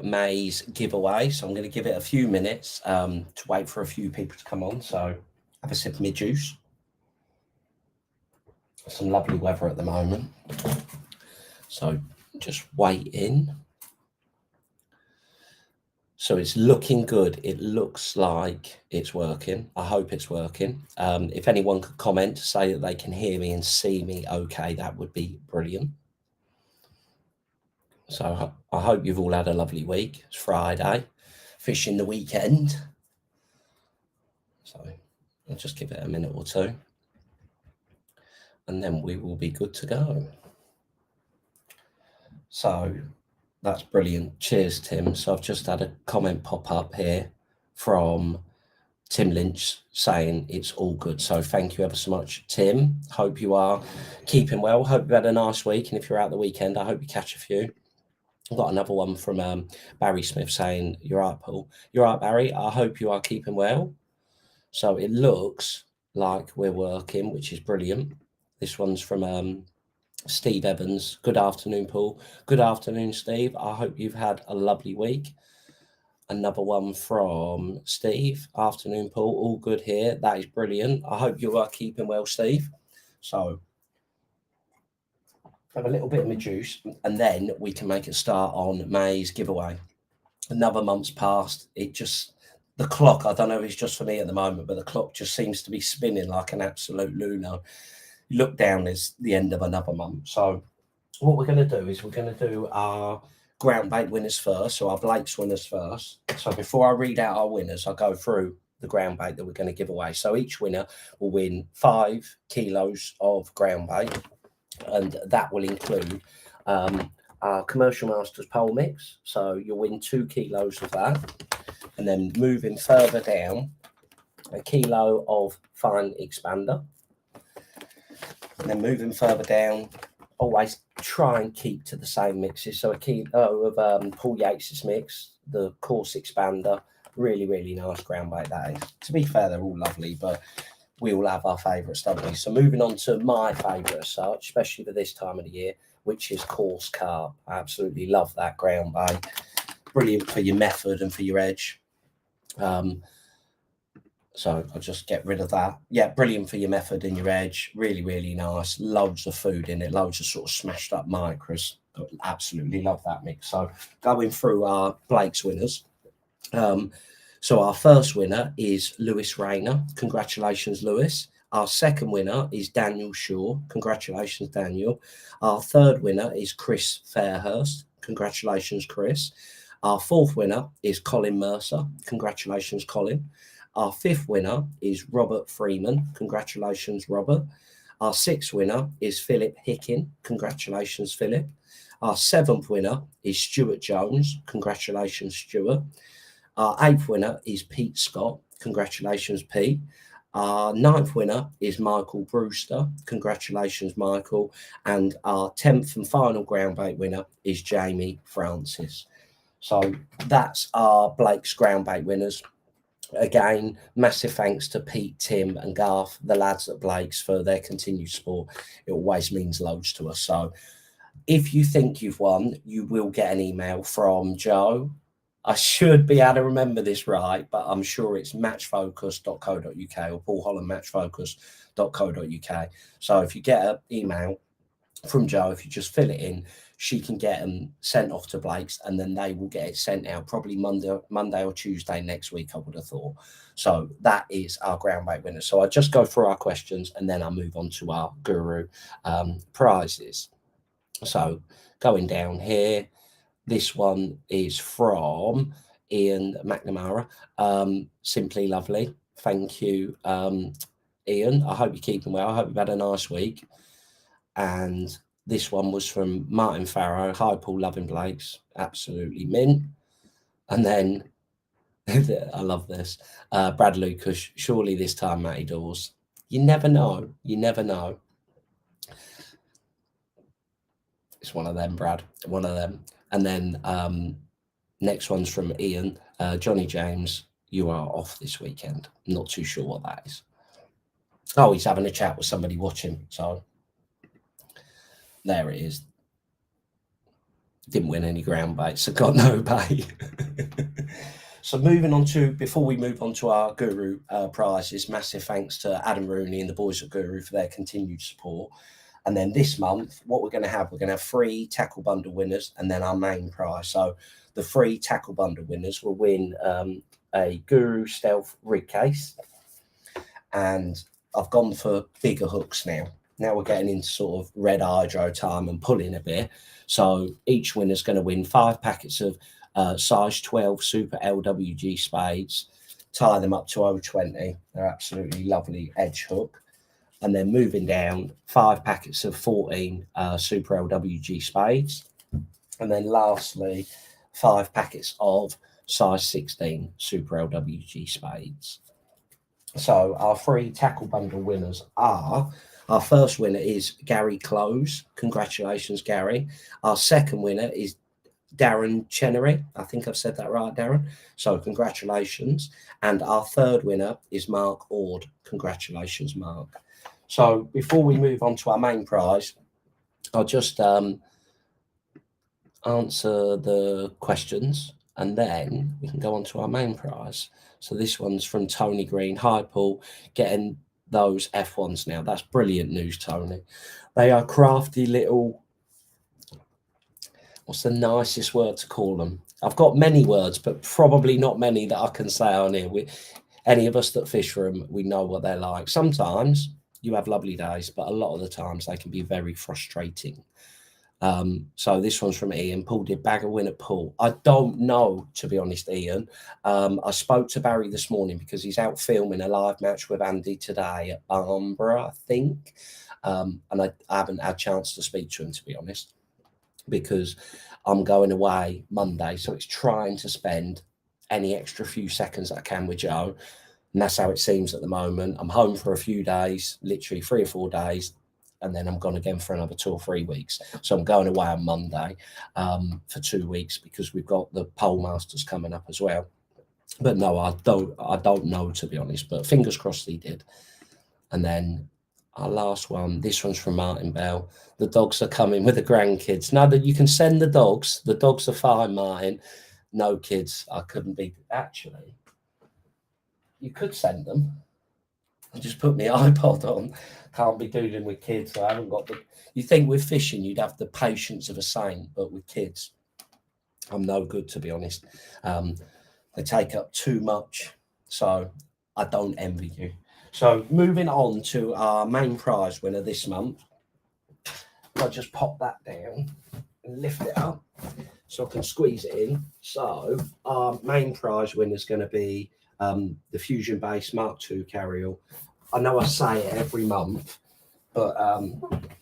May's giveaway. So I'm going to give it a few minutes to wait for a few people to come on. So have a sip of my juice. Some lovely weather at the moment. So just waiting. So it's looking good. It looks like it's working. I hope it's working. If anyone could comment to say that they can hear me and see me okay, that would be brilliant. So I hope you've all had a lovely week. It's Friday, fishing the weekend. So I'll just give it a minute or two, and then we will be good to go. So that's brilliant. Cheers, Tim. So I've just had a comment pop up here from Tim Lynch saying it's all good. So thank you ever so much, Tim. Hope you are keeping well. Hope you had a nice week. And if you're out the weekend, I hope you catch a few. I've got another one from Barry Smith saying, "You're right, Paul. You're right, Barry. I hope you are keeping well." So it looks like we're working, which is brilliant. This one's from Steve Evans. Good afternoon, Paul. Good afternoon, Steve. I hope you've had a lovely week. Another one from Steve. Afternoon, Paul. All good here. That is brilliant. I hope you are keeping well, Steve. So have a little bit of my juice, and then we can make a start on May's giveaway. Another month's passed. The clock, I don't know if it's just for me at the moment, but the clock just seems to be spinning like an absolute lunar. You look down, there's the end of another month. So what we're going to do is we're going to do our ground bait winners first, so our Blake's winners first. So before I read out our winners, I'll go through the ground bait that we're going to give away. So each winner will win 5 kilos of ground bait, and that will include our Commercial Masters pole mix. So you'll win 2 kilos of that. And then moving further down, a kilo of fine expander. And then moving further down, always try and keep to the same mixes. So a kilo of Paul Yates's mix, the coarse expander, really, really nice ground bait that is. To be fair, they're all lovely, but we all have our favourites, don't we? So moving on to my favourite as such, especially for this time of the year, which is coarse carp. I absolutely love that ground bait. Brilliant for your method and for your edge. So I'll just get rid of that. Yeah, brilliant for your method and your edge. Really, really nice. Loads of food in it. Loads of sort of smashed up micros. Absolutely love that mix. So going through our Blake's winners. So our first winner is Lewis Rayner. Congratulations, Lewis. Our second winner is Daniel Shaw. Congratulations, Daniel. Our third winner is Chris Fairhurst. Congratulations, Chris. Our fourth winner is Colin Mercer. Congratulations, Colin. Our fifth winner is Robert Freeman. Congratulations, Robert. Our sixth winner is Philip Hickin. Congratulations, Philip. Our seventh winner is Stuart Jones. Congratulations, Stuart. Our eighth winner is Pete Scott. Congratulations, Pete. Our ninth winner is Michael Brewster. Congratulations, Michael. And our 10th and final ground bait winner is Jamie Francis. So that's our Blake's ground bait winners. Again, massive thanks to Pete, Tim and Garth, the lads at Blake's, for their continued support. It always means loads to us. So if you think you've won, you will get an email from Joe. I should be able to remember this right, but I'm sure it's matchfocus.co.uk or Paul Holland matchfocus.co.uk. So if you get an email from Joe, if you just fill it in, she can get them sent off to Blake's, and then they will get it sent out probably Monday or Tuesday next week, I would have thought. So that is our ground bait winner. So I just go through our questions and then I'll move on to our guru prizes. So going down here, this one is from Ian McNamara. Simply lovely. Thank you, Ian. I hope you're keeping well. I hope you've had a nice week. And this one was from Martin Farrow. Hi, Paul, loving Blake's. Absolutely mint. And then, I love this. Brad Lucas, surely this time, Matty Dawes. You never know. You never know. It's one of them, Brad. One of them. And then next one's from Ian. Johnny James, you are off this weekend. I'm not too sure what that is. Oh, he's having a chat with somebody watching. So there it is. Didn't win any ground bait, so got no bait. So moving on to, before we move on to our Guru prizes, massive thanks to Adam Rooney and the boys at Guru for their continued support. And then this month, what we're going to have 3 tackle bundle winners and then our main prize. So the 3 tackle bundle winners will win a Guru Stealth rig case. And I've gone for bigger hooks now. Now we're getting into sort of red hydro time and pulling a bit. So each winner's going to win 5 packets of size 12 Super LWG spades, tie them up to 020. They're absolutely lovely edge hook. And then moving down, 5 packets of 14 Super LWG spades. And then lastly, 5 packets of size 16 Super LWG spades. So our 3 tackle bundle winners are, our first winner is Gary Close. Congratulations, Gary. Our second winner is Darren Chenery. I think I've said that right, Darren. So congratulations. And our third winner is Mark Ord. Congratulations, Mark. So before we move on to our main prize, I'll just answer the questions and then we can go on to our main prize. So this one's from Tony Green. Hi, Paul. Getting those F1s now. That's brilliant news, Tony. They are crafty little... What's the nicest word to call them? I've got many words, but probably not many that I can say on here. Any of us that fish for them, we know what they're like. Sometimes you have lovely days, but a lot of the times they can be very frustrating. So this one's from Ian. Paul, did bag a win at Paul? I don't know, to be honest, Ian. I spoke to Barry this morning because he's out filming a live match with Andy today at Barnborough, I think. And I haven't had a chance to speak to him, to be honest, because I'm going away Monday. So it's trying to spend any extra few seconds that I can with Joe. And that's how it seems at the moment. I'm home for a few days, literally 3 or 4 days, and then I'm gone again for another 2 or 3 weeks. So I'm going away on Monday for 2 weeks because we've got the Pole Masters coming up as well. But no, I don't know, to be honest, but fingers crossed he did. And then our last one, this one's from Martin Bell. The dogs are coming with the grandkids. Now that you can send the dogs are fine, Martin. No kids, I couldn't be. Actually, you could send them. I just put my iPod on. Can't be dealing with kids. I haven't got the... You think with fishing, you'd have the patience of a saint, but with kids, I'm no good, to be honest. They take up too much, so I don't envy you. So moving on to our main prize winner this month. I'll just pop that down and lift it up so I can squeeze it in. So our main prize winner is going to be the Fusion Base Mark II carryall. I know I say it every month, but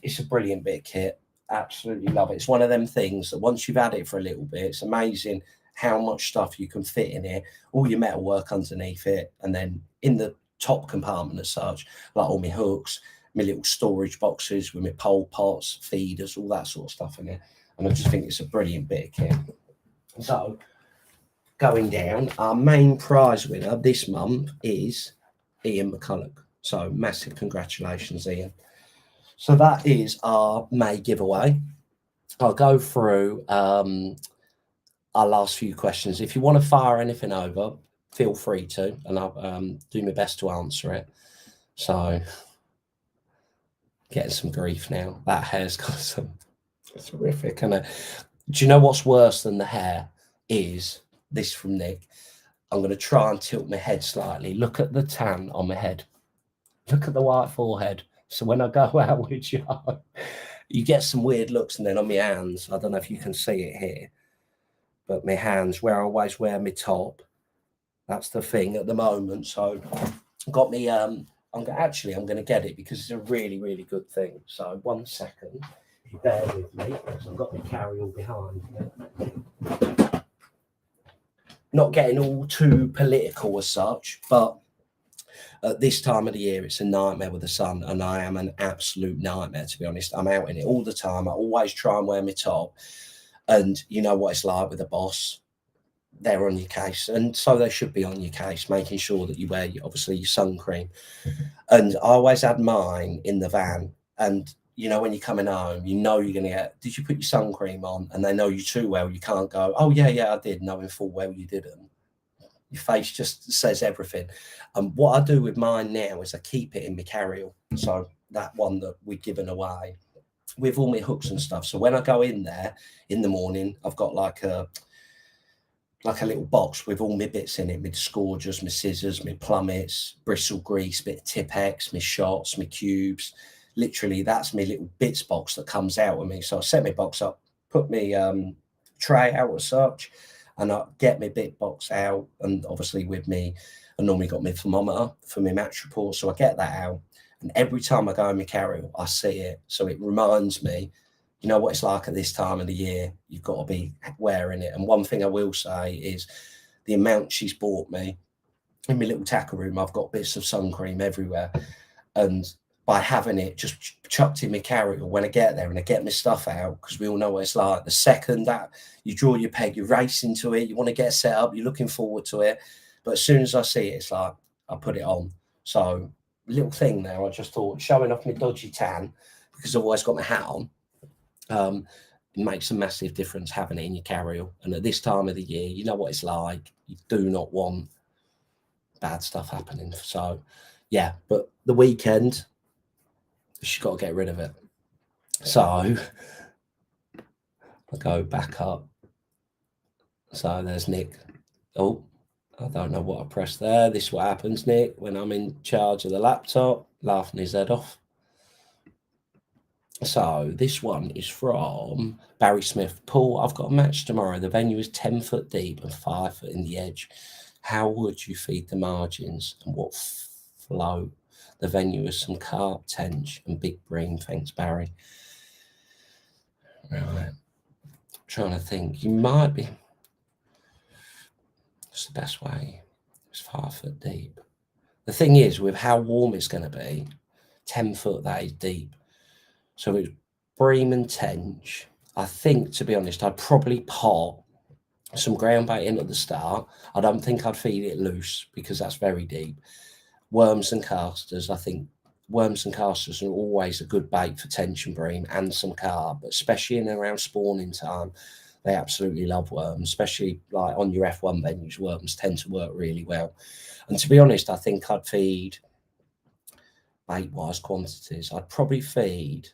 it's a brilliant bit of kit. Absolutely love it. It's one of them things that once you've had it for a little bit, it's amazing how much stuff you can fit in here. All your metal work underneath it, and then in the top compartment as such, like all my hooks, my little storage boxes with my pole pots, feeders, all that sort of stuff in it. And I just think it's a brilliant bit of kit. So going down, our main prize winner this month is Ian McCulloch. So massive congratulations, Ian. So that is our May giveaway. I'll go through our last few questions. If you want to fire anything over, feel free to, and I'll do my best to answer it. So getting some grief now. That hair's got some... It's horrific, isn't it? Do you know what's worse than the hair is this from Nick? I'm going to try and tilt my head slightly. Look at the tan on my head. Look at the white forehead. So when I go out with you, you get some weird looks. And then on my hands, I don't know if you can see it here, but my hands, where I always wear my top, that's the thing at the moment. So got me, I'm going to get it because it's a really, really good thing. So 1 second. Bear with me, because I've got the carryall behind me. Not getting all too political as such, but at this time of the year, it's a nightmare with the sun, and I am an absolute nightmare, to be honest. I'm out in it all the time. I always try and wear my top, and you know what it's like with a boss. They're on your case, and so they should be on your case, making sure that you wear, obviously, your sun cream. And I always had mine in the van, and you know, when you're coming home, you know you're going to get, did you put your sun cream on? And they know you too well. You can't go, oh, yeah, I did, knowing full well you didn't. Your face just says everything. And what I do with mine now is I keep it in my carry-on. So that one that we've given away with all my hooks and stuff. So when I go in there in the morning, I've got like a little box with all my bits in it, my scourgers, my scissors, my plummets, bristle grease, bit of Tipp-Ex, my shots, my cubes. Literally, that's my little bits box that comes out with me. So I set my box up, put my tray out as such, and I get my bit box out. And obviously with me, I normally got my thermometer for my match report. So I get that out. And every time I go in my carry-on, I see it. So it reminds me, you know what it's like at this time of the year. You've got to be wearing it. And one thing I will say is the amount she's bought me in my little tackle room, I've got bits of sun cream everywhere. And by having it just chucked in my carry-on when I get there and I get my stuff out, because we all know what it's like. The second that you draw your peg, you're racing to it, you want to get set up, you're looking forward to it. But as soon as I see it, it's like, I put it on. So, little thing there, I just thought, showing off my dodgy tan, because I've always got my hat on, it makes a massive difference having it in your carry-on. And at this time of the year, you know what it's like. You do not want bad stuff happening. So, yeah, but the weekend, she's got to get rid of it. So I go back up. So there's Nick. Oh, I don't know what I pressed there. This is what happens, Nick, when I'm in charge of the laptop, laughing his head off. So this one is from Barry Smith. Paul, I've got a match tomorrow. The venue is 10 foot deep and 5 foot in the edge. How would you feed the margins and what flow? The venue is some carp, tench, and big bream. Thanks, Barry. Right. Trying to think. You might be. It's the best way. It's 5 foot deep. The thing is, with how warm it's going to be, 10 foot, that is deep. So it's bream and tench. I think, to be honest, I'd probably pot some ground bait in at the start. I don't think I'd feed it loose because that's very deep. Worms and casters, I think worms and casters are always a good bait for tench and bream and some carp, but especially in and around spawning time, they absolutely love worms, especially like on your F1 venues, worms tend to work really well. And to be honest, I think I'd feed bait-wise quantities. I'd probably feed,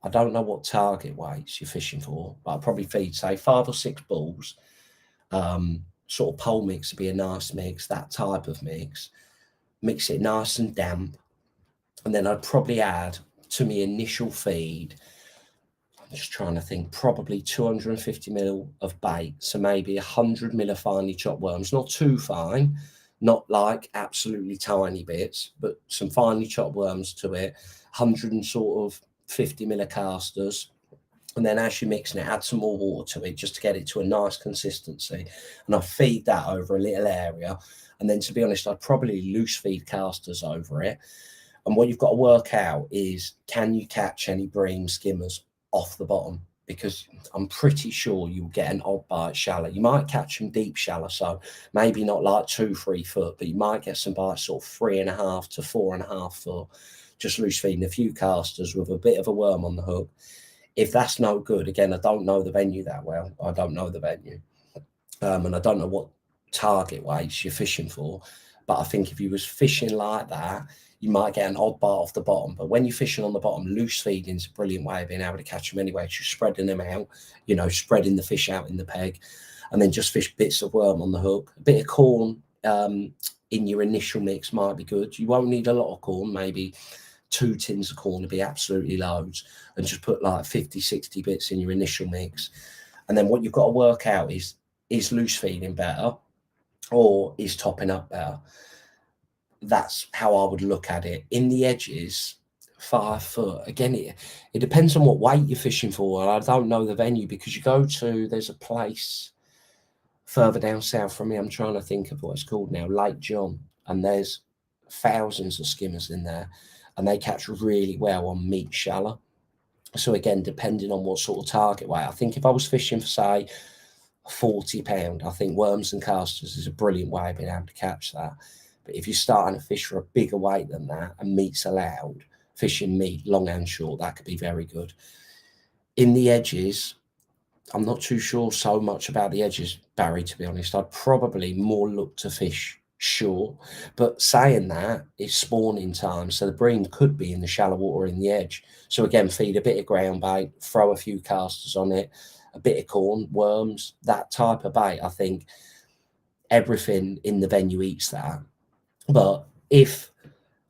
I don't know what target weights you're fishing for, but I'd probably feed, say, 5 or 6 bulls. Sort of pole mix would be a nice mix, that type of mix. Mix it nice and damp, and then I'd probably add to my initial feed, I'm just trying to think, probably 250 ml of bait, so maybe 100 ml of finely chopped worms, not too fine, not like absolutely tiny bits, but some finely chopped worms to it, 150 ml of casters. And then as you're mixing it, add some more water to it just to get it to a nice consistency. And I feed that over a little area. And then, to be honest, I'd probably loose feed casters over it. And what you've got to work out is, can you catch any bream skimmers off the bottom? Because I'm pretty sure you'll get an odd bite shallow. You might catch them deep shallow, so maybe not like 2-3 foot, but you might get some bites sort of 3.5 to 4.5 foot, just loose feeding a few casters with a bit of a worm on the hook. If that's no good, again, I don't know the venue that well. I don't know the venue. And I don't know what target weights you're fishing for. But I think if you was fishing like that, you might get an odd bite off the bottom. But when you're fishing on the bottom, loose feeding is a brilliant way of being able to catch them anyway. Just spreading them out, spreading the fish out in the peg, and then just fish bits of worm on the hook. A bit of corn in your initial mix might be good. You won't need a lot of corn, maybe 2 tins of corn would be absolutely loads, and just put like 50-60 bits in your initial mix. And then what you've got to work out is loose feeding better or is topping up better? That's how I would look at it. In the edges, 5 foot. Again, it depends on what weight you're fishing for. And I don't know the venue, because there's a place further down south from me. I'm trying to think of what it's called now, Lake John. And there's thousands of skimmers in there, and they catch really well on meat shallow. So again, depending on what sort of target weight, I think if I was fishing for, say, 40 pound, I think worms and casters is a brilliant way of being able to catch that. But if you're starting to fish for a bigger weight than that and meat's allowed, fishing meat, long and short, that could be very good. In the edges, I'm not too sure so much about the edges, Barry, to be honest. I'd probably more look to fish short. But saying that, it's spawning time, so the bream could be in the shallow water in the edge. So again, feed a bit of ground bait, throw a few casters on it, a bit of corn, worms, that type of bait. I think everything in the venue eats that. But if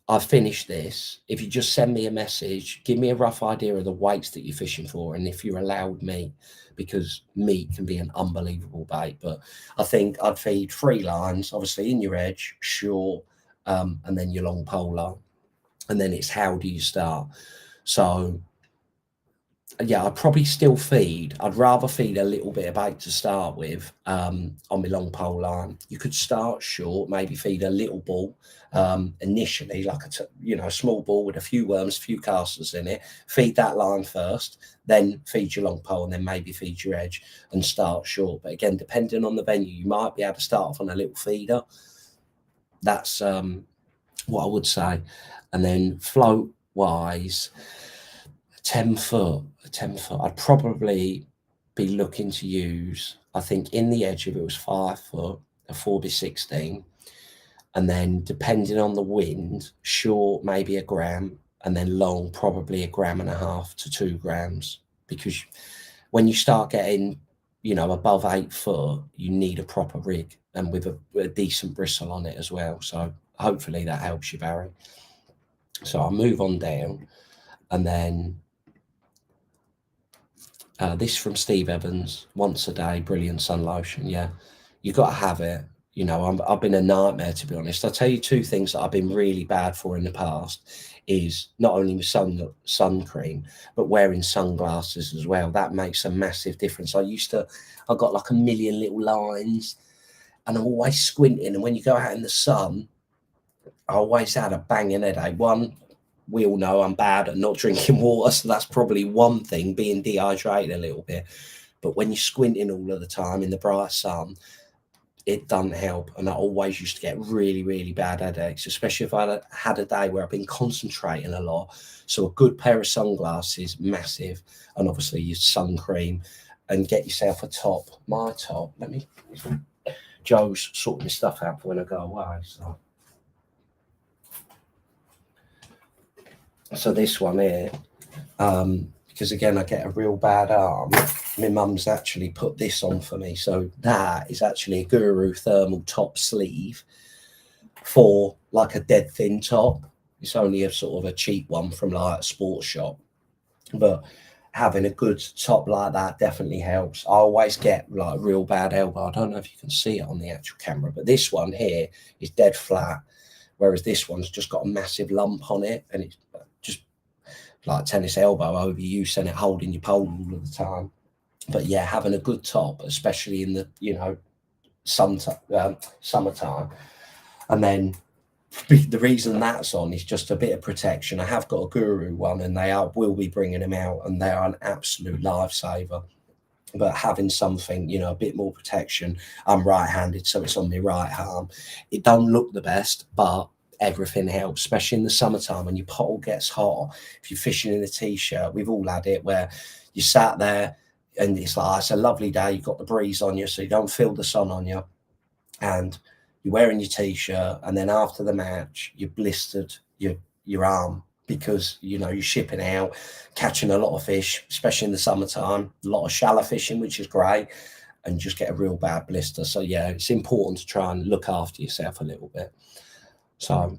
I finish this, if you just send me a message, give me a rough idea of the weights that you're fishing for, and if you're allowed meat, because meat can be an unbelievable bait. But I think I'd feed 3 lines, obviously in your edge, short, and then your long pole line. And then it's how do you start? So yeah, I'd probably still feed. I'd rather feed a little bit of bait to start with on my long pole line. You could start short, maybe feed a little ball initially, like a small ball with a few worms, a few casters in it. Feed that line first, then feed your long pole, and then maybe feed your edge and start short. But again, depending on the venue, you might be able to start off on a little feeder. That's what I would say. And then float wise, 10 foot, I'd probably be looking to use, I think in the edge, if it was 5 foot, a 4x16, and then depending on the wind, short maybe 1 gram, and then long probably 1.5 to 2 grams, because when you start getting above 8 foot, you need a proper rig and with a decent bristle on it as well. So hopefully that helps you, Barry. So I'll move on down, and then this from Steve Evans, once a day, brilliant sun lotion. Yeah, you've got to have it. I've been a nightmare, to be honest. I'll tell you 2 things that I've been really bad for in the past is not only sun cream, but wearing sunglasses as well. That makes a massive difference. I got like a million little lines, and I'm always squinting. And when you go out in the sun, I always had a banging headache. One, we all know I'm bad at not drinking water, so that's probably one thing, being dehydrated a little bit. But when you're squinting all of the time in the bright sun, it doesn't help. And I always used to get really, really bad headaches, especially if I had a day where I've been concentrating a lot. So a good pair of sunglasses, massive, and obviously your sun cream, and get yourself a top. My top, Joe's sorting my stuff out for when I go away. So this one here, because again, I get a real bad arm. My mum's actually put this on for me. So that is actually a Guru thermal top sleeve for like a dead thin top. It's only a sort of a cheap one from like a sports shop, but having a good top like that definitely helps. I always get like real bad elbow. I don't know if you can see it on the actual camera, but this one here is dead flat, whereas this one's just got a massive lump on it, and it's just like tennis elbow overuse and it holding your pole all of the time. But yeah, having a good top, especially in the summertime, and then the reason that's on is just a bit of protection. I have got a Guru one, and will be bringing them out, and they are an absolute lifesaver. But having something, a bit more protection. I'm right-handed, so it's on my right arm. It don't look the best, but everything helps, especially in the summertime when your pole gets hot. If you're fishing in a t-shirt, we've all had it where you sat there and it's a lovely day, you've got the breeze on you, so you don't feel the sun on you, and you're wearing your t-shirt, and then after the match you blistered your arm because you're shipping out, catching a lot of fish, especially in the summertime, a lot of shallow fishing, which is great, and just get a real bad blister. So yeah, it's important to try and look after yourself a little bit. So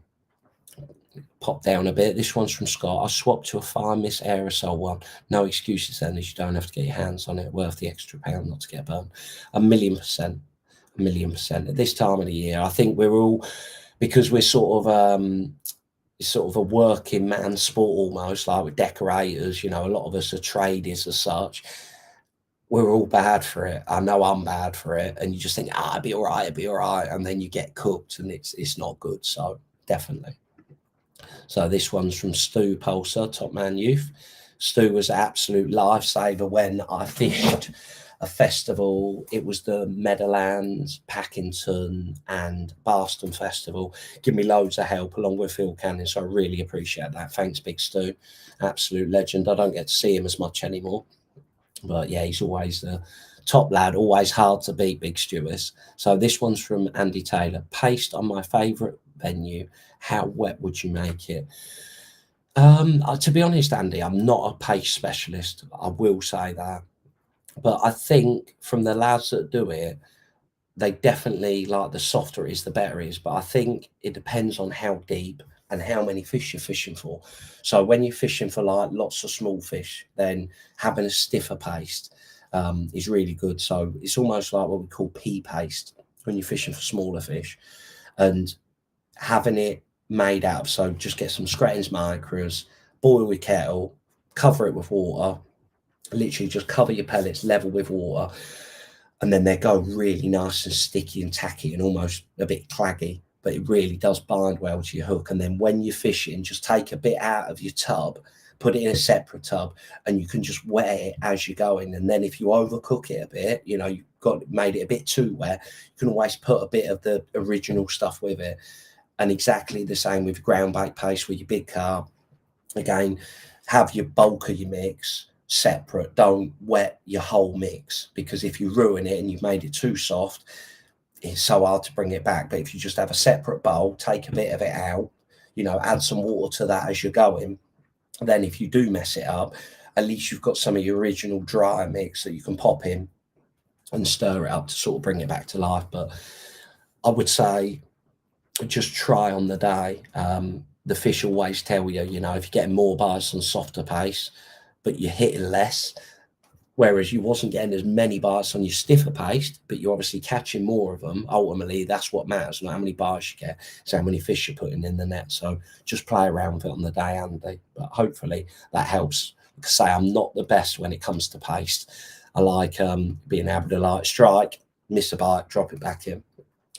pop down a bit. This one's from Scott. I swapped to a Fine Mist aerosol one. No excuses then, as you don't have to get your hands on it. Worth the extra pound not to get burned. 1,000,000%. 1,000,000%. At this time of the year, I think we're all, because we're sort of a working man sport almost, like with decorators, a lot of us are tradies as such. We're all bad for it. I know I'm bad for it. And you just think, it'll be all right. And then you get cooked and it's not good. So definitely. So this one's from Stu Pulsar, Top Man Youth. Stu was an absolute lifesaver when I fished a festival. It was the Meadowlands, Packington, and Barston Festival. Give me loads of help along with Phil Canning, so I really appreciate that. Thanks, Big Stu, absolute legend. I don't get to see him as much anymore, but yeah, he's always the top lad, always hard to beat, Big Stewards. So this one's from Andy Taylor. Paste on my favourite venue. How wet would you make it? To be honest, Andy, I'm not a paste specialist. I will say that, but I think from the lads that do it, they definitely like the softer it is, the better it is. But I think it depends on how deep and how many fish you're fishing for. So when you're fishing for like lots of small fish, then having a stiffer paste is really good. So it's almost like what we call pea paste when you're fishing for smaller fish, and having it made out of, so just get some Scratton's micros, boil your kettle, cover it with water, literally just cover your pellets level with water, and then they go really nice and sticky and tacky and almost a bit claggy, but it really does bind well to your hook. And then when you're fishing, just take a bit out of your tub, put it in a separate tub, and you can just wet it as you're going. And then if you overcook it a bit, you know, you've got made it a bit too wet, you can always put a bit of the original stuff with it. And exactly the same with ground bait paste with your big carp. Again, have your bulk of your mix separate. Don't wet your whole mix, because if you ruin it and you've made it too soft, it's so hard to bring it back. But if you just have a separate bowl, take a bit of it out, you know, add some water to that as you're going, then if you do mess it up, at least you've got some of your original dry mix that you can pop in and stir it up to sort of bring it back to life. But I would say just try on the day. The fish always tell you, you know, if you're getting more bites on softer pace, but you're hitting less, whereas you wasn't getting as many bites on your stiffer paste, but you're obviously catching more of them. Ultimately, that's what matters, not how many bites you get, it's how many fish you're putting in the net. So just play around with it on the day, Andy. But hopefully that helps. Like I say, I'm not the best when it comes to paste. I like being able to like strike, miss a bite, drop it back in.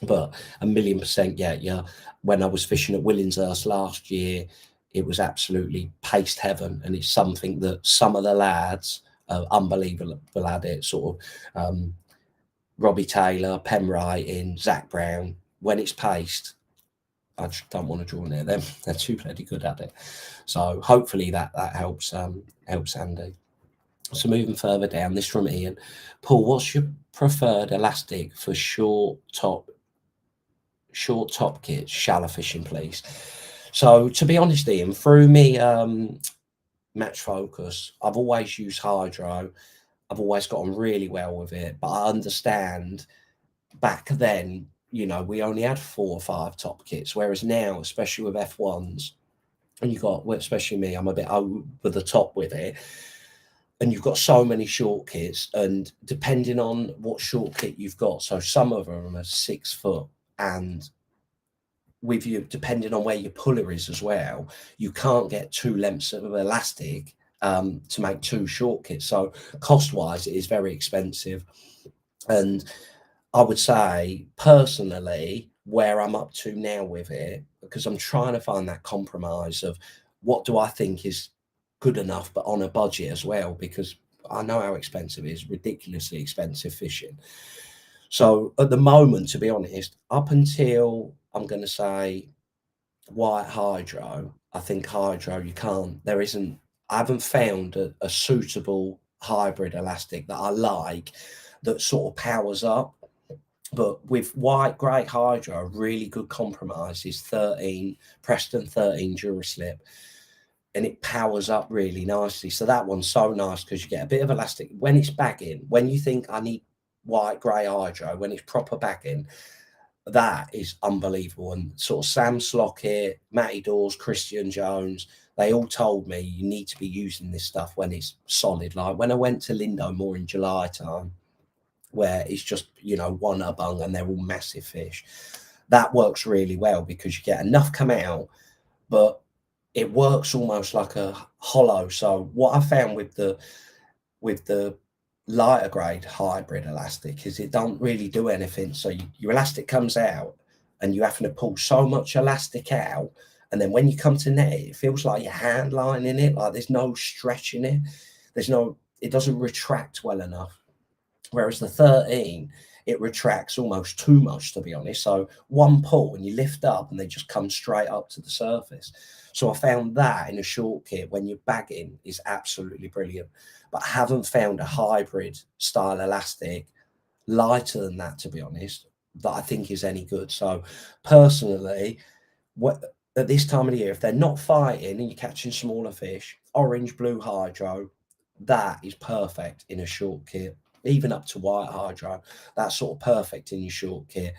But 1,000,000%, yeah. When I was fishing at Willingshurst last year, it was absolutely paste heaven, and it's something that some of the lads are unbelievable at it. Sort of Robbie Taylor, Pen Writing, Zach Brown. When it's paste, I just don't want to draw near them. They're too bloody good at it. So hopefully that helps Andy. So moving further down, this from Ian. Paul, what's your preferred elastic for short top kits, shallow fishing, please? So to be honest, Ian, through me Match Focus, I've always used Hydro. I've always gotten really well with it, but I understand back then, you know, we only had 4 or 5 top kits, whereas now, especially with F1s, and you got, well, especially me, I'm a bit over the top with it, and you've got so many short kits, and depending on what short kit you've got, so some of them are 6 foot, and with you, depending on where your puller is as well, you can't get 2 lengths of elastic to make 2 short kits. So cost wise, it is very expensive. And I would say personally, where I'm up to now with it, because I'm trying to find that compromise of what do I think is good enough, but on a budget as well, because I know how expensive it is, ridiculously expensive fishing. So at the moment, to be honest, up until I'm going to say white hydro, I think hydro, I haven't found a suitable hybrid elastic that I like that sort of powers up. But with white grey hydro, a really good compromise is 13 Preston 13 Duraslip, and it powers up really nicely. So that one's so nice because you get a bit of elastic when it's bagging. When you think I need white grey hydro, when it's proper bagging, that is unbelievable. And sort of Sam Slockett, Matty Dawes, Christian Jones, they all told me you need to be using this stuff when it's solid. Like when I went to Lindo more in July time, where it's just, you know, one a bung and they're all massive fish, that works really well because you get enough come out, but it works almost like a hollow. So what I found with the lighter grade hybrid elastic is it don't really do anything. So your elastic comes out and you're having to pull so much elastic out, and then when you come to net it feels like your hand line in it, like there's no stretch in it, it doesn't retract well enough. Whereas the 13, it retracts almost too much, to be honest. So one pull and you lift up and they just come straight up to the surface. So I found that in a short kit when you're bagging is absolutely brilliant. But I haven't found a hybrid style elastic lighter than that, to be honest, that I think is any good. So personally, what at this time of the year, if they're not fighting and you're catching smaller fish, orange blue hydro, that is perfect in a short kit. Even up to white hydro, that's sort of perfect in your short kit.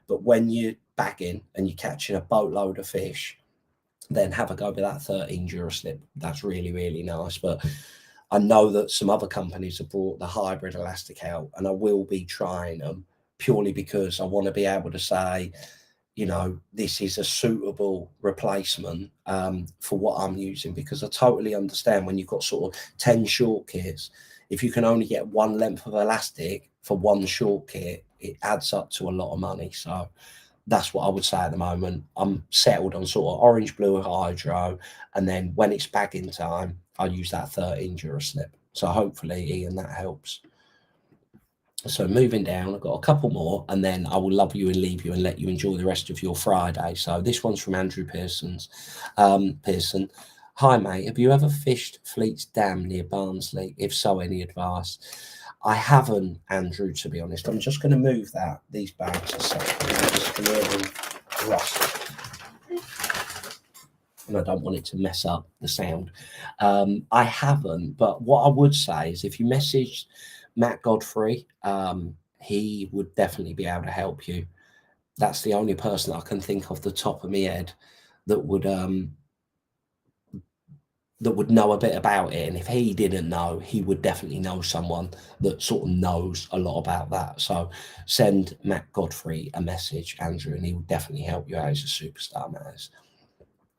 But when you're bagging and you're catching a boatload of fish, then have a go with that 13 Duraslip. That's really, really nice. But I know that some other companies have brought the hybrid elastic out, and I will be trying them purely because I want to be able to say, you know, this is a suitable replacement for what I'm using, because I totally understand when you've got sort of 10 short kits, if you can only get one length of elastic for one short kit, it adds up to a lot of money. So that's what I would say at the moment. I'm settled on sort of orange blue hydro, and then when it's bagging time, I use that 13 Duraslip. So hopefully, Ian, that helps. So moving down, I've got a couple more, and then I will love you and leave you and let you enjoy the rest of your Friday. So this one's from Andrew Pearson's. Pearson. Hi, mate. Have you ever fished Fleet's Dam near Barnsley? If so, any advice? I haven't, Andrew, to be honest. I'm just going to move these bags a second. I'm just going to rust. And I don't want it to mess up the sound. I haven't, but what I would say is if you message Matt Godfrey, he would definitely be able to help you. That's the only person I can think of the top of my head that would know a bit about it. And if he didn't know, he would definitely know someone that sort of knows a lot about that. So send Matt Godfrey a message, Andrew, and he will definitely help you out. He's a superstar, man.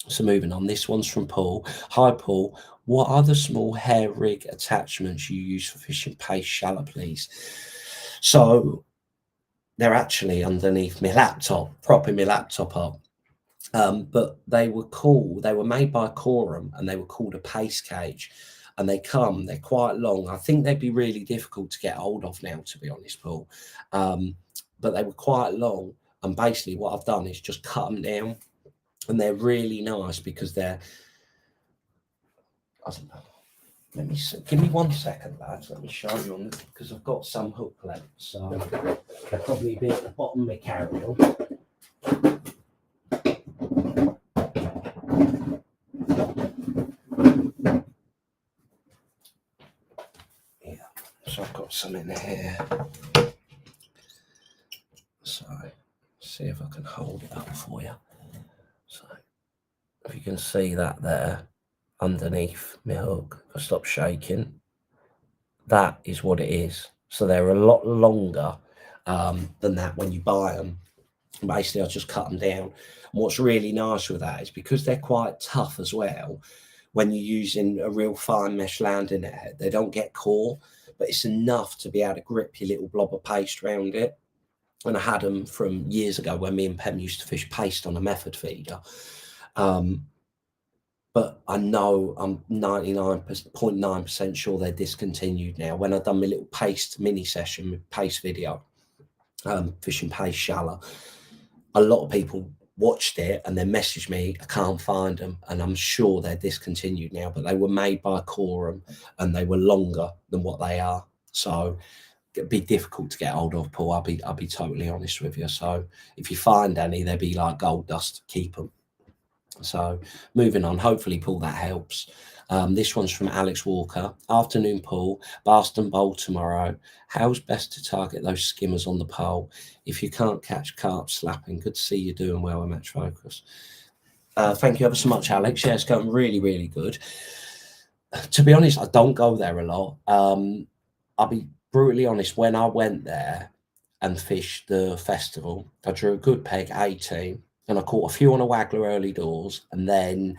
So moving on, this one's from Paul. Hi, Paul. What are the small hair rig attachments you use for fishing paste shallow, please? So they're actually underneath my laptop, propping my laptop up. But they were made by Corum, and they were called a paste cage. And they're quite long. I think they'd be really difficult to get hold of now, to be honest, Paul. But they were quite long. And basically what I've done is just cut them down. And they're really nice because I don't know. Let me see. Give me 1 second, lads. Let me show you on this, because I've got some hook left. So they'll probably be at the bottom of my carry-on. Yeah. So I've got some in here. So see if I can hold it up for you. So if you can see that there underneath my hook, if I stop shaking, that is what it is. So they're a lot longer than that when you buy them. And basically, I just cut them down. And what's really nice with that is because they're quite tough as well, when you're using a real fine mesh landing net, they don't get caught, but it's enough to be able to grip your little blob of paste around it. And I had them from years ago when me and Pem used to fish paste on a method feeder. But I know I'm 99.9% sure they're discontinued now. When I've done my little paste mini session with paste video, fishing paste shallow, a lot of people watched it and then messaged me, I can't find them, and I'm sure they're discontinued now, but they were made by Corum and they were longer than what they are. So it'd be difficult to get hold of, Paul. I'll be totally honest with you. So if you find any, they'd be like gold dust. Keep them. So moving on, hopefully, Paul, that helps. This one's from Alex Walker. Afternoon, Paul. Barston Bowl tomorrow. How's best to target those skimmers on the pole if you can't catch carp slapping? Good to see you doing well in Match Focus. Thank you ever so much, Alex. Yeah, it's going really, really good. To be honest, I don't go there a lot. I'll be brutally honest. When I went there and fished the festival, I drew a good peg, 18. And I caught a few on a waggler early doors, and then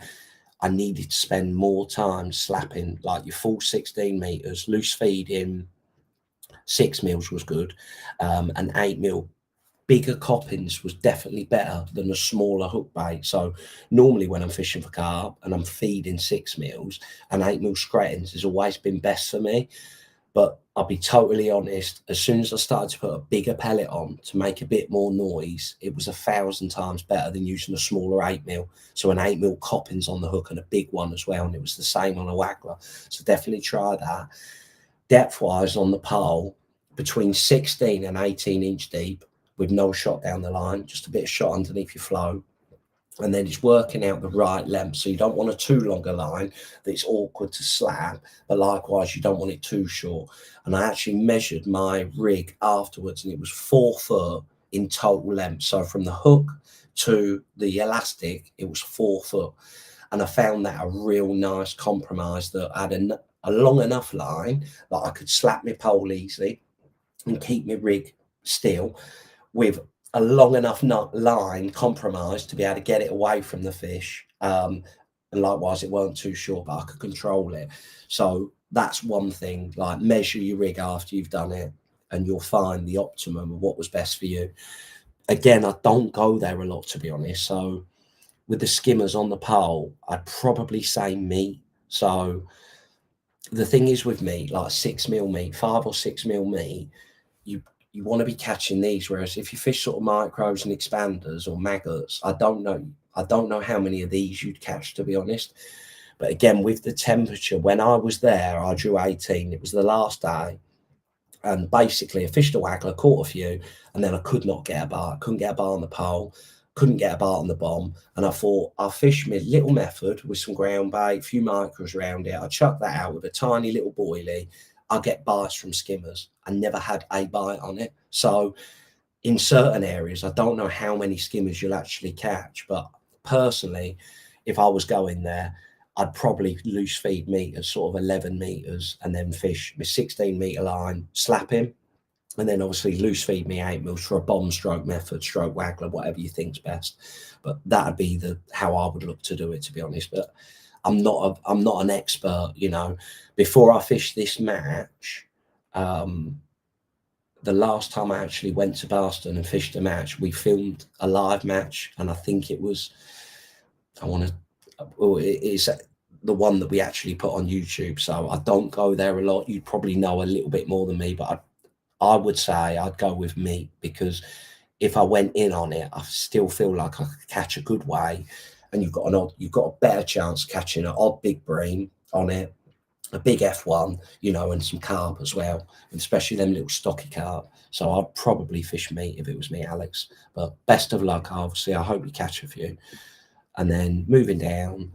I needed to spend more time slapping like your full 16 meters, loose feeding. 6 mils was good, and 8 mil bigger coppins was definitely better than a smaller hook bait. So normally when I'm fishing for carp and I'm feeding 6 mils, and 8 mil scratins has always been best for me. But I'll be totally honest, as soon as I started to put a bigger pellet on to make a bit more noise, it was 1,000 times better than using a smaller 8mm. So an 8mm coppins on the hook and a big one as well, and it was the same on a waggler. So definitely try that. Depth-wise on the pole, between 16 and 18 inch deep, with no shot down the line, just a bit of shot underneath your float. And then it's working out the right length. So you don't want a too long a line that's awkward to slap, but likewise, you don't want it too short. And I actually measured my rig afterwards, and it was 4 foot in total length. So from the hook to the elastic, it was 4 foot. And I found that a real nice compromise, that I had a long enough line that I could slap my pole easily and keep my rig still, with a long enough line compromised to be able to get it away from the fish. And likewise, it weren't too short, but I could control it. So that's one thing, like measure your rig after you've done it, and you'll find the optimum of what was best for you. Again, I don't go there a lot, to be honest. So with the skimmers on the pole, I'd probably say meat. So the thing is with meat, like 6mm meat, 5 or 6mm meat, you want to be catching these. Whereas if you fish sort of micros and expanders or maggots, I don't know how many of these you'd catch, to be honest. But again, with the temperature, when I was there, I drew 18. It was the last day, and basically I fished a waggler, caught a few, and then I could not get a bar. Couldn't get a bar on the pole, couldn't get a bar on the bomb. And I thought, I'll fish my little method with some ground bait, a few micros around it. I chuck that out with a tiny little boilie. I get bites from skimmers. I never had a bite on it. So in certain areas, I don't know how many skimmers you'll actually catch, but personally, if I was going there, I'd probably loose feed meat at sort of 11 meters and then fish with 16-meter line, slap him, and then obviously loose feed me 8mm for a bomb stroke method, stroke waggler, whatever you think's best. But that'd be how I would look to do it, to be honest. But I'm not an expert, you know. Before I fished this match, the last time I actually went to Pearson and fished a match, we filmed a live match, and I think it was, it's the one that we actually put on YouTube. So I don't go there a lot. You'd probably know a little bit more than me, but I would say I'd go with meat, because if I went in on it, I still feel like I could catch a good way, and you've got a better chance catching an odd big bream on it, a big F1, you know, and some carp as well, and especially them little stocky carp. So I'd probably fish meat if it was me, Alex. But best of luck, obviously. I hope you catch a few. And then moving down,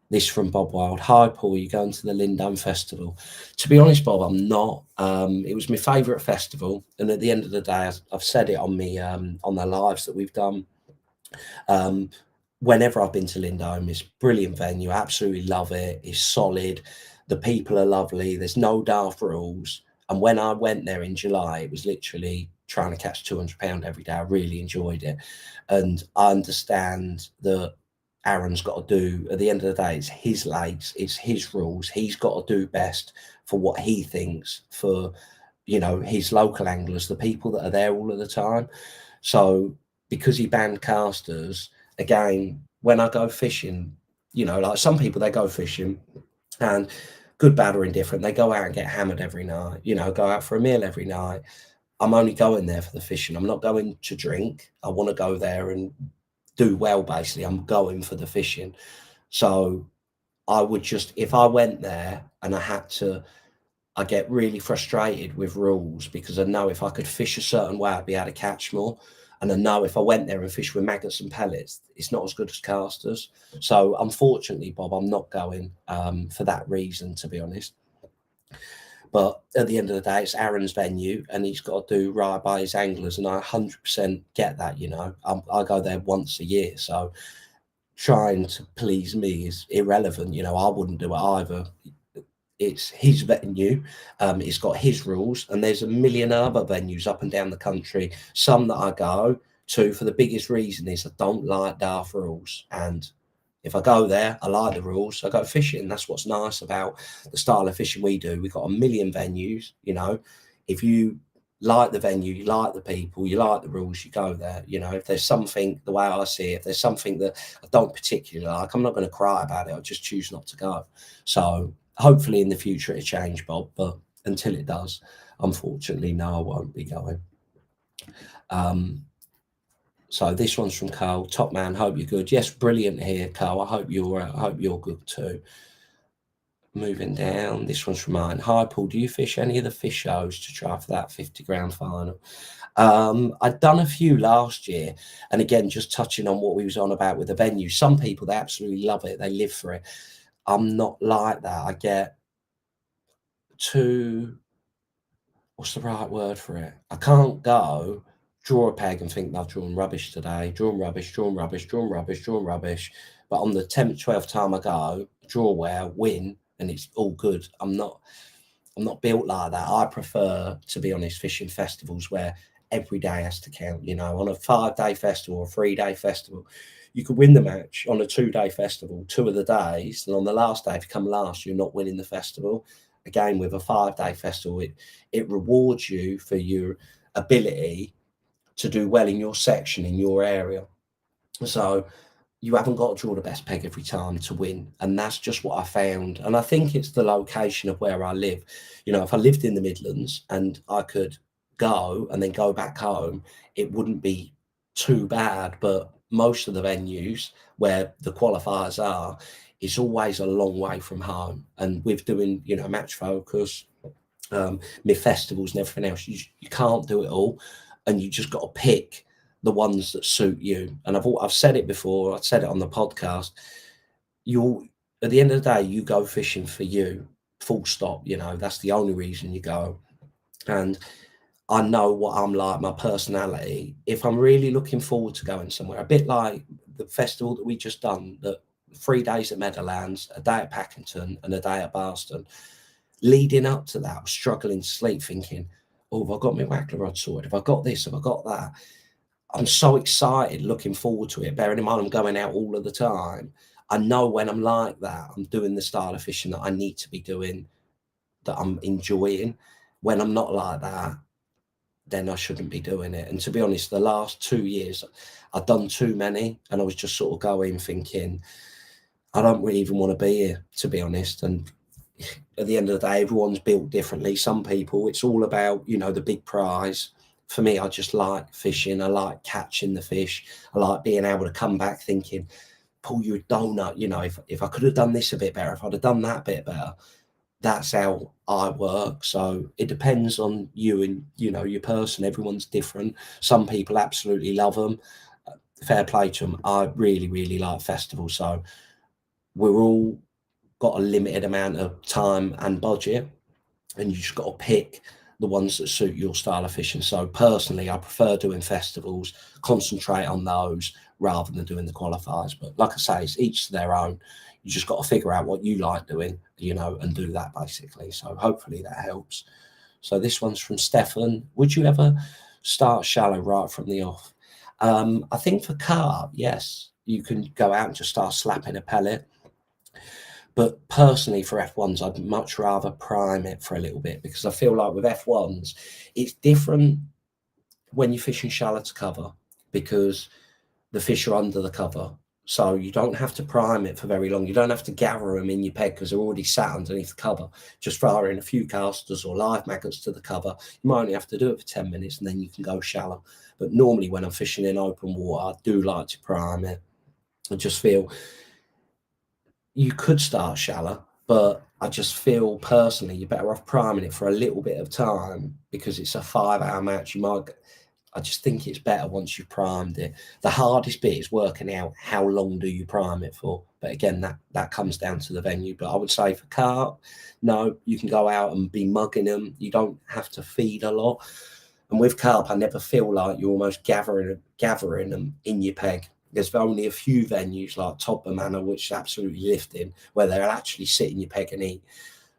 this from Bob Wild. Hi, Paul, you going to the Lindome Festival? To be honest, Bob, I'm not. It was my favourite festival. And at the end of the day, I've said it on me on the lives that we've done. Whenever I've been to Lindome, it's a brilliant venue. I absolutely love it. It's solid. The people are lovely. There's no daft rules. And when I went there in July, it was literally trying to catch £200 every day. I really enjoyed it. And I understand that Aaron's got to do, at the end of the day, it's his lakes, it's his rules. He's got to do best for what he thinks for, you know, his local anglers, the people that are there all of the time. So because he banned casters, again, when I go fishing, you know, like some people, they go fishing and good, bad, or indifferent, they go out and get hammered every night, you know, go out for a meal every night. I'm only going there for the fishing. I'm not going to drink. I want to go there and do well, basically. I'm going for the fishing. So I would just, if I went there and I get really frustrated with rules, because I know if I could fish a certain way, I'd be able to catch more. And I know if I went there and fished with maggots and pellets, it's not as good as casters. So unfortunately, Bob, I'm not going for that reason, to be honest. But at the end of the day, it's Aaron's venue, and he's got to do right by his anglers. And I 100% get that, you know. I go there once a year. So trying to please me is irrelevant. You know, I wouldn't do it either. It's his venue. It's got his rules, and there's a million other venues up and down the country. Some that I go to for the biggest reason is I don't like daft rules, and if I go there, I like the rules. I go fishing. That's what's nice about the style of fishing we do. We've got a million venues. You know, if you like the venue, you like the people, you like the rules, you go there. You know, if there's something, the way I see it, if there's something that I don't particularly like, I'm not going to cry about it. I'll just choose not to go. So hopefully in the future it'll change, Bob. But until it does. Unfortunately, no, I won't be going. So this one's from Carl. Top man, hope you're good. Yes, brilliant here, Carl. I hope you're good too. Moving down, this one's from mine. Hi, Paul. Do you fish any of the fish shows to try for that 50 grand final? I'd done a few last year, and again, just touching on what we was on about with the venue. Some people, they absolutely love it. They live for it. I'm not like that. I get too, what's the right word for it? I can't go draw a peg and think I've drawn rubbish today, drawn rubbish, drawn rubbish, drawn rubbish, drawn rubbish. But on the 10th, 12th time I go, draw well, win, and it's all good. I'm not built like that. I prefer, to be honest, fishing festivals where every day has to count. You know, on a 5-day festival or 3-day festival, you could win the match. On a 2-day festival, 2 of the days, and on the last day, if you come last, you're not winning the festival. Again, with a 5-day festival, it rewards you for your ability to do well in your section, in your area. So you haven't got to draw the best peg every time to win. And that's just what I found. And I think it's the location of where I live. You know, if I lived in the Midlands and I could go and then go back home, it wouldn't be too bad. But most of the venues where the qualifiers are, it's always a long way from home. And with doing, you know, match focus, mid festivals and everything else, you can't do it all. And you just got to pick the ones that suit you. And I've said it before, I've said it on the podcast. At the end of the day, you go fishing for you, full stop. You know, that's the only reason you go. And I know what I'm like, my personality. If I'm really looking forward to going somewhere, a bit like the festival that we just done, that 3 days at Meadowlands, a day at Packington, and a day at Barston. Leading up to that, I was struggling to sleep, thinking, oh, have I got my wackler rod sorted? Have I got this? Have I got that? I'm so excited, looking forward to it. Bearing in mind, I'm going out all of the time. I know when I'm like that, I'm doing the style of fishing that I need to be doing, that I'm enjoying. When I'm not like that, then I shouldn't be doing it. And to be honest, the last 2 years, I've done too many, and I was just sort of going thinking, I don't really even want to be here, to be honest. And at the end of the day, everyone's built differently. Some people, it's all about, you know, the big prize. For me, I just like fishing. I like catching the fish. I like being able to come back thinking, Paul, you're a donut. You know, if I could have done this a bit better, if I'd have done that a bit better, that's how I work. So it depends on you and, you know, your person. Everyone's different. Some people absolutely love them. Fair play to them. I really, really like festivals. So we're all got a limited amount of time and budget, and you just got to pick the ones that suit your style of fishing. So personally, I prefer doing festivals, concentrate on those rather than doing the qualifiers. But like I say, it's each to their own. You just got to figure out what you like doing, you know, and do that basically. So hopefully that helps. So this one's from Stefan. Would you ever start shallow right from the off? I think for carp, yes, you can go out and just start slapping a pellet. But personally, for F1s, I'd much rather prime it for a little bit, because I feel like with F1s, it's different when you're fishing shallow to cover, because the fish are under the cover. So you don't have to prime it for very long. You don't have to gather them in your peg because they're already sat underneath the cover. Just fire in a few casters or live maggots to the cover. You might only have to do it for 10 minutes and then you can go shallow. But normally when I'm fishing in open water, I do like to prime it. I just feel you could start shallow, but I just feel personally you're better off priming it for a little bit of time, because it's a 5-hour match. I just think it's better once you've primed it. The hardest bit is working out how long do you prime it for. But again, that comes down to the venue. But I would say for carp, no, you can go out and be mugging them. You don't have to feed a lot. And with carp, I never feel like you're almost gathering them in your peg. There's only a few venues like Todburn Manor, which is absolutely lifting, where they'll actually sit in your peg and eat.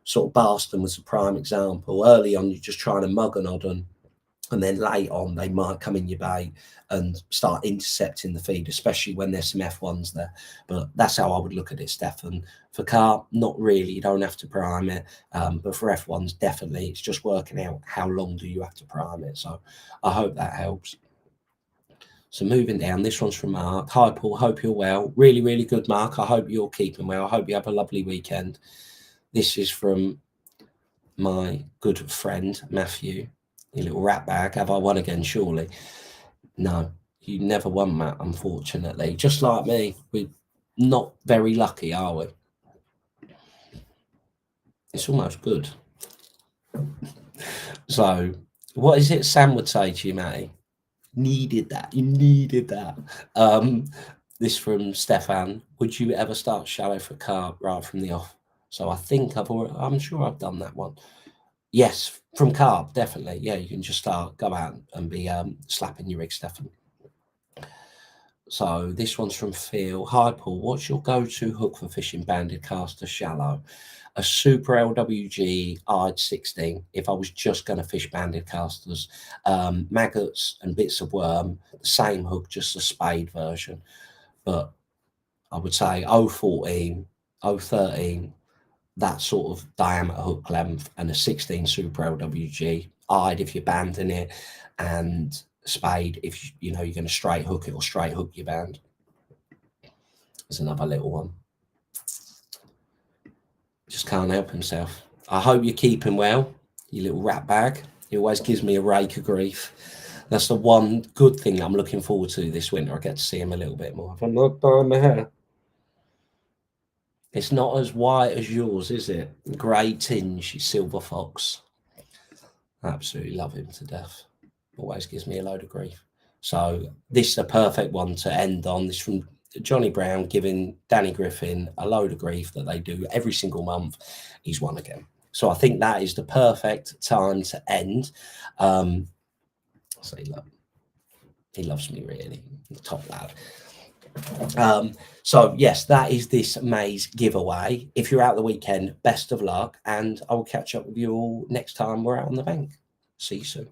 Sort of Barston was a prime example. Early on, you're just trying to mug an odd one, and then late on, they might come in your bait and start intercepting the feed, especially when there's some F1s there. But that's how I would look at it, Stefan. For carp, not really. You don't have to prime it. But for F1s, definitely. It's just working out how long do you have to prime it. So I hope that helps. So moving down, this one's from Mark. Hi, Paul. Hope you're well. Really, really good, Mark. I hope you're keeping well. I hope you have a lovely weekend. This is from my good friend Matthew, you little rat bag. Have I won again? Surely. No, you never won, Matt, unfortunately. Just like me, we're not very lucky, are we? It's almost good. So, what is it Sam would say to you, Matty? Needed that. You needed that. This from Stefan. Would you ever start shallow for carb right from the off? So I think I'm sure I've done that one. Yes, from carb, definitely. Yeah, you can just go out and be slapping your rig, Stefan. So this one's from Phil. Hi, Paul. What's your go-to hook for fishing banded caster shallow? A Super LWG I'd 16 if I was just going to fish banded casters. Maggots and bits of worm, the same hook, just a spade version. But I would say 014, 013, that sort of diameter hook length, and a 16 Super LWG I'd if you're banding it, and spade if you're going to straight hook it or straight hook your band. There's another little one. Just can't help himself. I hope you're keeping well, you little rat bag. He always gives me a rake of grief. That's the one good thing I'm looking forward to this winter. I get to see him a little bit more. If I'm not dyeing my hair. It's not as white as yours, is it? Grey tinge, silver fox. Absolutely love him to death. Always gives me a load of grief. So this is a perfect one to end on. This from Johnny Brown giving Danny Griffin a load of grief that they do every single month. He's won again. So I think that is the perfect time to end. So he loves me really, top lad. So yes, that is this May's giveaway. If you're out the weekend, best of luck, and I will catch up with you all next time we're out on the bank. See you soon.